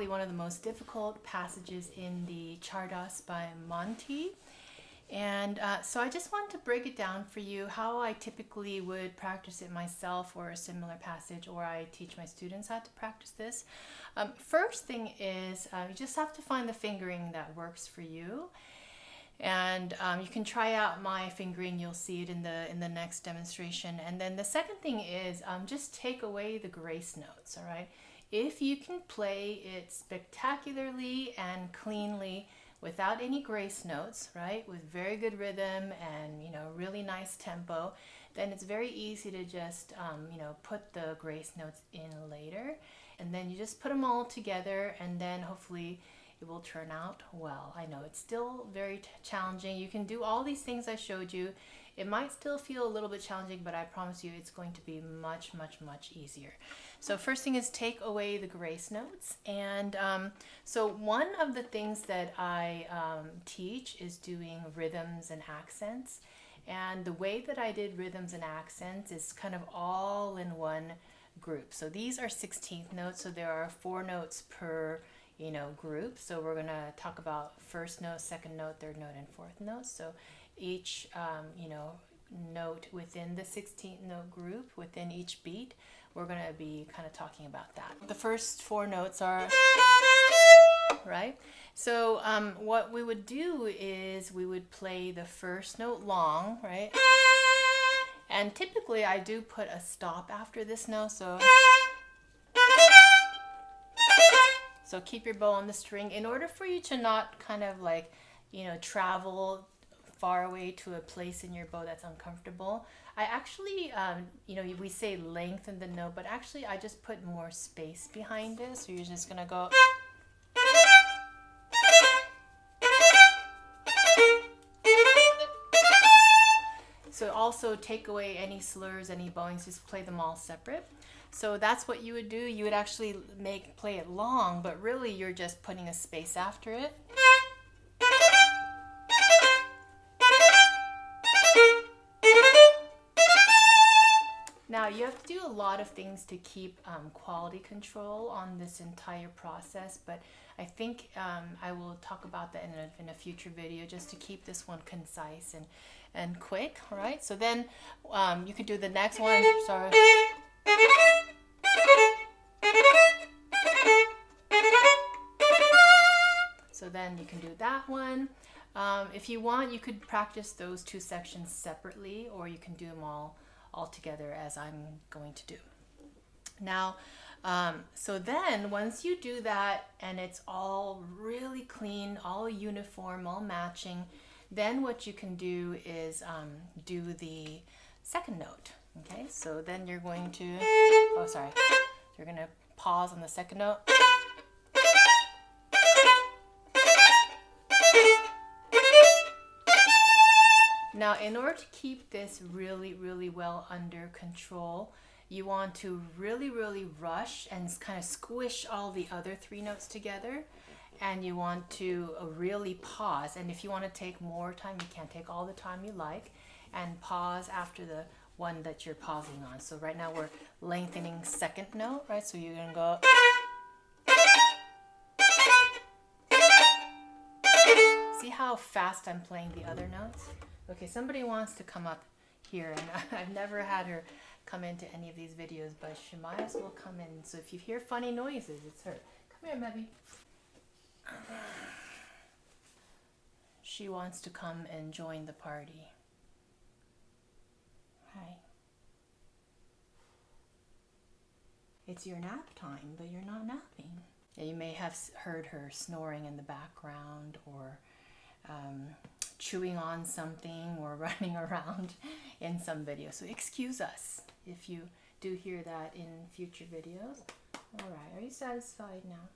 probably one of the most difficult passages in the Csárdás by Monti. And so I just wanted to break it down for you how I typically would practice it myself, or a similar passage, or I teach my students how to practice this. First thing is you just have to find the fingering that works for you. And you can try out my fingering. You'll see it in the next demonstration. And then the second thing is just take away the grace notes, all right? If you can play it spectacularly and cleanly without any grace notes, right, with very good rhythm and, you know, really nice tempo, then it's very easy to just, you know, put the grace notes in later. And then you just put them all together, and then hopefully it will turn out well. I know it's still very challenging. You can do all these things I showed you. It might still feel a little bit challenging, but I promise you it's going to be much, much, much easier. So first thing is take away the grace notes. And so one of the things that I teach is doing rhythms and accents. And the way that I did rhythms and accents is kind of all in one group. So these are 16th notes, so there are 4 notes per, you know, group. So we're going to talk about first note, second note, third note, and fourth note. So each, you know, note within the 16th note group, within each beat, we're going to be kind of talking about that. The first 4 notes are, right? So what we would do is we would play the first note long, right? And typically I do put a stop after this note, so keep your bow on the string in order for you to not kind of like, you know, travel far away to a place in your bow that's uncomfortable. I actually, you know, we say lengthen the note, but actually I just put more space behind it. So you're just gonna go. So also take away any slurs, any bowings, just play them all separate. So that's what you would do. You would actually play it long, but really you're just putting a space after it. Now you have to do a lot of things to keep quality control on this entire process, but I think I will talk about that in a future video, just to keep this one concise and quick. All right, so then you could do the next one. Sorry. So then you can do that one. If you want, you could practice those 2 sections separately, or you can do them all together as I'm going to do. Now, so then once you do that and it's all really clean, all uniform, all matching, then what you can do is do the second note. Okay, so then you're going to, you're going to pause on the second note. Now, in order to keep this really, really well under control, you want to really, really rush and kind of squish all the other 3 notes together. And you want to really pause. And if you want to take more time, you can take all the time you like, and pause after the one that you're pausing on. So right now we're lengthening second note, right? So you're going to go. See how fast I'm playing the other notes? Okay, somebody wants to come up here, and I've never had her come into any of these videos, but she might as well come in. So if you hear funny noises, it's her. Come here, Mebby. She wants to come and join the party. Hi. It's your nap time, but you're not napping. Yeah, you may have heard her snoring in the background, or chewing on something, or running around in some video. So excuse us if you do hear that in future videos. All right, are you satisfied now?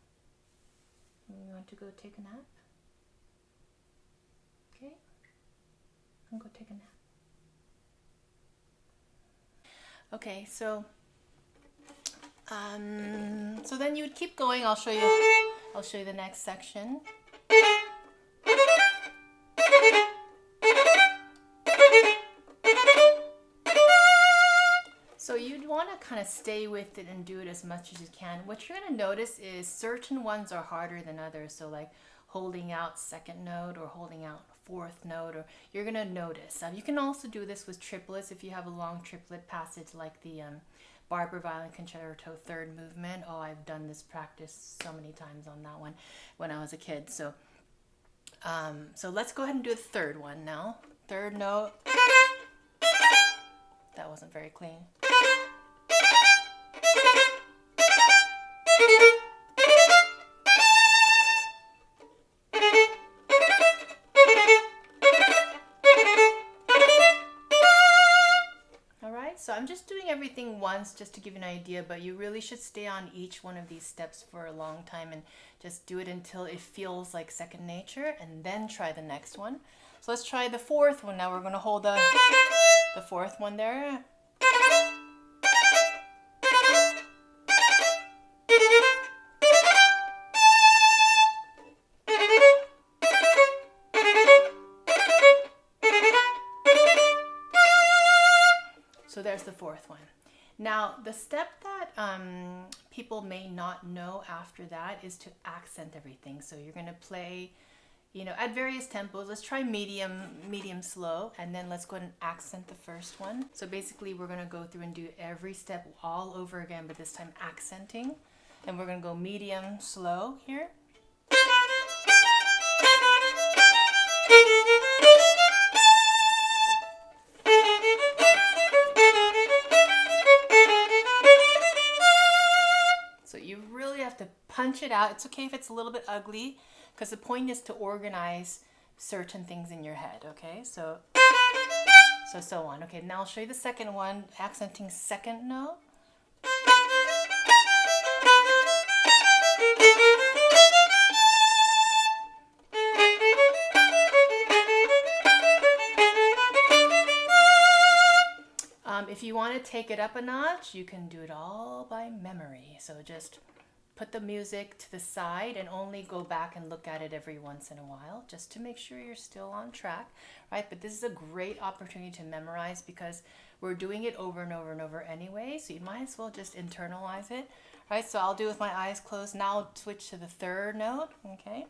You want to go take a nap? Okay, I'm going to go take a nap. Okay, so then you would keep going. I'll show you the next section. So you'd want to kind of stay with it and do it as much as you can. What you're going to notice is certain ones are harder than others. So like holding out second note or holding out fourth note, or you're going to notice. You can also do this with triplets if you have a long triplet passage like the Barber Violin Concerto third movement. Oh, I've done this practice so many times on that one when I was a kid. So let's go ahead and do the third one now. Third note. That wasn't very clean. So I'm just doing everything once just to give you an idea, but you really should stay on each one of these steps for a long time and just do it until it feels like second nature, and then try the next one. So let's try the fourth one now. We're going to hold the fourth one there. So there's the fourth one. Now, the step that people may not know after that is to accent everything. So you're going to play, at various tempos. Let's try medium slow, and then let's go ahead and accent the first one. So basically, we're going to go through and do every step all over again, but this time accenting. And we're going to go medium slow here. To punch it out. It's okay if it's a little bit ugly, because the point is to organize certain things in your head. Okay, so on. Okay, now I'll show you the second one, accenting second note. If you want to take it up a notch, you can do it all by memory. So just put the music to the side and only go back and look at it every once in a while just to make sure you're still on track, right? But this is a great opportunity to memorize because we're doing it over and over and over anyway, so you might as well just internalize it, right? So I'll do it with my eyes closed. Now I'll switch to the third note, okay?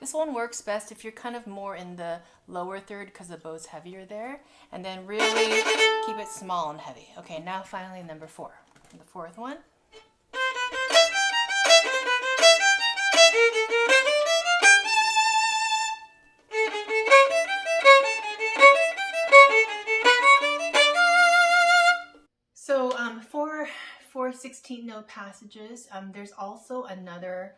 This one works best if you're kind of more in the lower third because the bow's heavier there, and then really keep it small and heavy. Okay, now finally number 4, the fourth one. So for 16-note passages, there's also another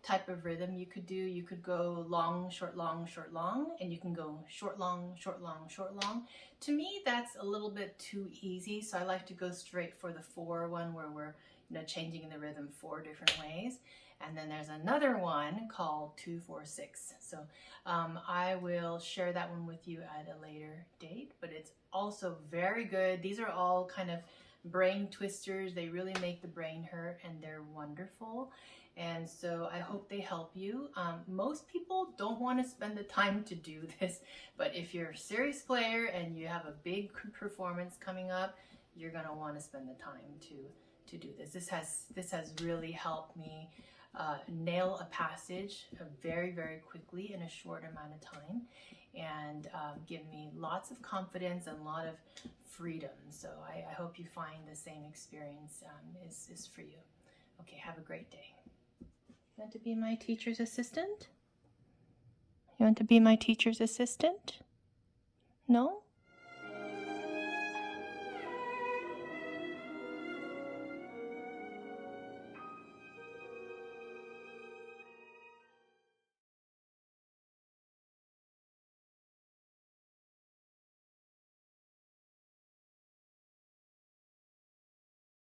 type of rhythm you could do. You could go long, short, long, short, long, and you can go short, long, short, long, short, long. To me, that's a little bit too easy, so I like to go straight for the 4 one where we're changing the rhythm 4 different ways. And then there's another one called 2-4-6. So I will share that one with you at a later date, but it's also very good. These are all kind of brain twisters. They really make the brain hurt, and they're wonderful. And so I hope they help you. Most people don't want to spend the time to do this, but if you're a serious player and you have a big performance coming up, you're going to want to spend the time to do this. This has really helped me nail a passage very, very quickly in a short amount of time, and give me lots of confidence and a lot of freedom. So I hope you find the same experience is for you. Okay, have a great day. You want to be my teacher's assistant? You want to be my teacher's assistant? No?